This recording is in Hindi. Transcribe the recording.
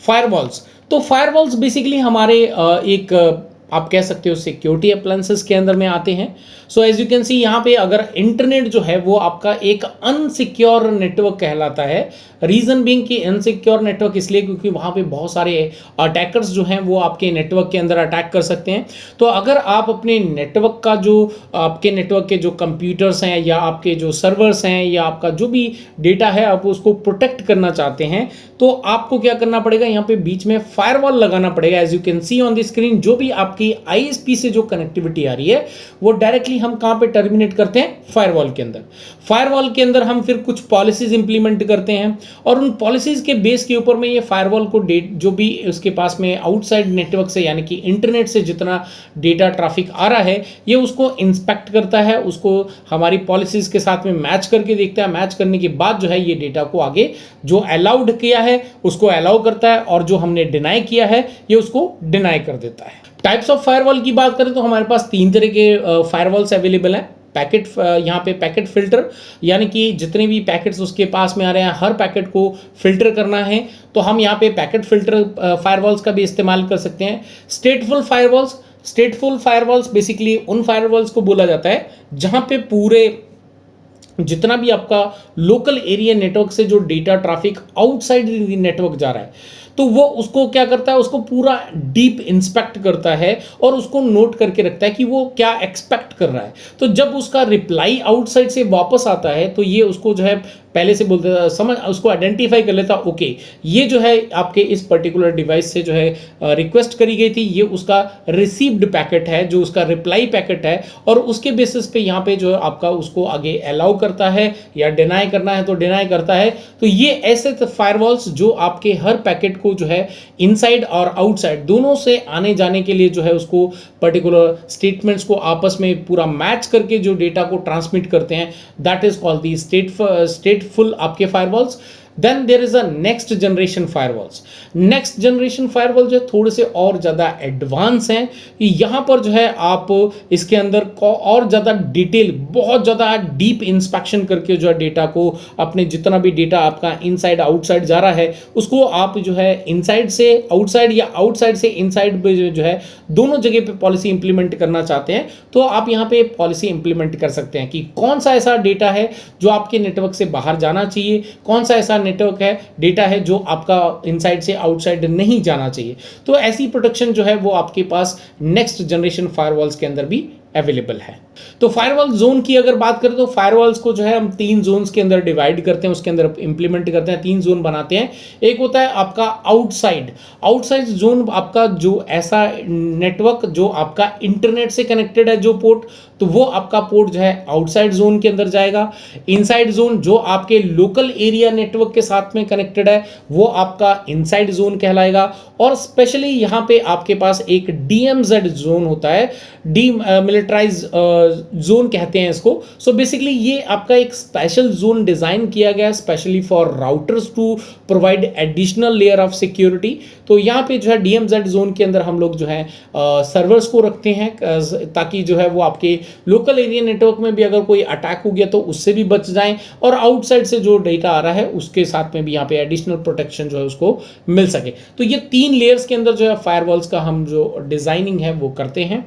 फायरवॉल्स। तो फायरवॉल्स बेसिकली हमारे एक आप कह सकते हो सिक्योरिटी अप्लायंसेस के अंदर में आते हैं। So as you can see यहाँ पे अगर इंटरनेट जो है वो आपका एक अनसिक्योर नेटवर्क कहलाता है। रीजन बीइंग कि अनसिक्योर नेटवर्क इसलिए क्योंकि वहाँ पे बहुत सारे अटैकर्स जो हैं वो आपके नेटवर्क के अंदर अटैक कर सकते हैं। तो अगर आप अपने नेटवर्क का जो आपके नेटवर्क के जो कंप्यूटर्स हैं या आपके जो सर्वर्स हैं या आपका जो भी डेटा है आप उसको प्रोटेक्ट करना चाहते हैं, तो आपको क्या करना पड़ेगा, यहाँ पे बीच में फायरवॉल लगाना पड़ेगा। As you can see on the screen जो भी आपकी आईएसपी से जो कनेक्टिविटी आ रही है वो डायरेक्टली हम कहां पे टर्मिनेट करते हैं, फायरवॉल के अंदर। फायरवॉल के अंदर हम फिर कुछ पॉलिसीज इंप्लीमेंट करते हैं और उन पॉलिसीज के बेस के ऊपर में ये फायरवॉल को जो भी उसके पास में आउटसाइड नेटवर्क से यानी कि इंटरनेट से जितना डेटा ट्रैफिक आ रहा है ये उसको इंस्पेक्ट करता है, उसको हमारी पॉलिसीज के साथ में मैच करके देखता है। मैच करने के बाद जो है ये डेटा को आगे जो अलाउड किया है उसको अलाउ करता है और जो हमने डिनाई किया है ये उसको डिनाई कर देता है। टाइप्स ऑफ फायरवॉल की बात करें तो हमारे पास 3 तरह के फायरवॉल्स अवेलेबल हैं। पैकेट, यहाँ पे पैकेट फिल्टर यानी कि जितने भी पैकेट्स उसके पास में आ रहे हैं हर पैकेट को फिल्टर करना है तो हम यहाँ पे पैकेट फिल्टर फायरवॉल्स का भी इस्तेमाल कर सकते हैं। स्टेटफुल फायरवॉल्स बेसिकली उन फायरवॉल्स को बोला जाता है जहाँ पे पूरे जितना भी आपका लोकल एरिया नेटवर्क से जो डेटा ट्रैफिक आउटसाइड नेटवर्क जा रहा है तो वो उसको क्या करता है, उसको पूरा डीप इंस्पेक्ट करता है और उसको नोट करके रखता है कि वो क्या एक्सपेक्ट कर रहा है। तो जब उसका रिप्लाई आउटसाइड से वापस आता है तो ये उसको जो है पहले से बोलते समझ उसको आइडेंटिफाई कर लेता, ओके ये जो है आपके इस पर्टिकुलर डिवाइस से जो है रिक्वेस्ट करी गई थी, ये उसका रिसीव्ड पैकेट है जो उसका रिप्लाई पैकेट है और उसके बेसिस पे यहाँ पे जो है आपका उसको आगे अलाउ करता है या डिनाई करना है तो डिनाई करता है। तो ये ऐसे फायरवॉल्स जो आपके हर पैकेट को जो है इनसाइड और आउटसाइड दोनों से आने जाने के लिए जो है उसको पर्टिकुलर स्टेटमेंट्स को आपस में पूरा मैच करके जो डेटा को ट्रांसमिट करते हैं, that is called the stateful आपके firewalls. Then there is a next generation firewalls. Next generation firewall जो थोड़े से और ज़्यादा एडवांस हैं कि यहाँ पर जो है आप इसके अंदर और ज़्यादा डिटेल बहुत ज़्यादा डीप इंस्पेक्शन करके जो है डेटा को अपने जितना भी डेटा आपका इनसाइड आउटसाइड जा रहा है उसको आप जो है इनसाइड से आउटसाइड या आउटसाइड से इनसाइड जो है दोनों जगह पे पॉलिसी इंप्लीमेंट करना चाहते हैं तो आप यहाँ पे पॉलिसी इंप्लीमेंट कर सकते हैं कि कौन सा ऐसा डेटा है जो आपके नेटवर्क से बाहर जाना चाहिए, कौन सा ऐसा नेटवर्क है डेटा है जो आपका इनसाइड से आउटसाइड नहीं जाना चाहिए। तो ऐसी प्रोटेक्शन जो है वो आपके पास नेक्स्ट जनरेशन फायरवॉल्स के अंदर भी अवेलेबल है। तो फायरवॉल जोन की अगर बात करें तो फायरवॉल्स को जो है हम 3 जोन्स के अंदर डिवाइड करते हैं, उसके अंदर इंप्लीमेंट करते हैं, 3 जोन बनाते हैं। एक होता है आपका आउटसाइड जोन, आपका जो ऐसा नेटवर्क जो आपका इंटरनेट से कनेक्टेड है जो पोर्ट, तो वो आपका पोर्ट जो है आउटसाइड जोन के अंदर जाएगा। इनसाइड जोन जो आपके लोकल एरिया नेटवर्क के साथ में कनेक्टेड है वो आपका इनसाइड जोन कहलाएगा। और स्पेशली यहाँ पे आपके पास एक DMZ जोन होता है, डीमिलिटराइज जोन कहते हैं इसको। सो बेसिकली ये आपका एक स्पेशल जोन डिजाइन किया गया है specially for routers to provide additional layer of security. तो यहाँ पे जो है DMZ जोन के अंदर हम लोग जो है सर्वर्स को रखते हैं ताकि जो है वो आपके लोकल एरिया नेटवर्क में भी अगर कोई अटैक हो गया तो उससे भी बच जाएं और आउटसाइड से जो डेटा आ रहा है उसके साथ में भी यहाँ पे एडिशनल प्रोटेक्शन जो है उसको मिल सके। तो ये 3 लेयर्स के अंदर जो है फायरवॉल्स का हम जो डिजाइनिंग है वो करते हैं।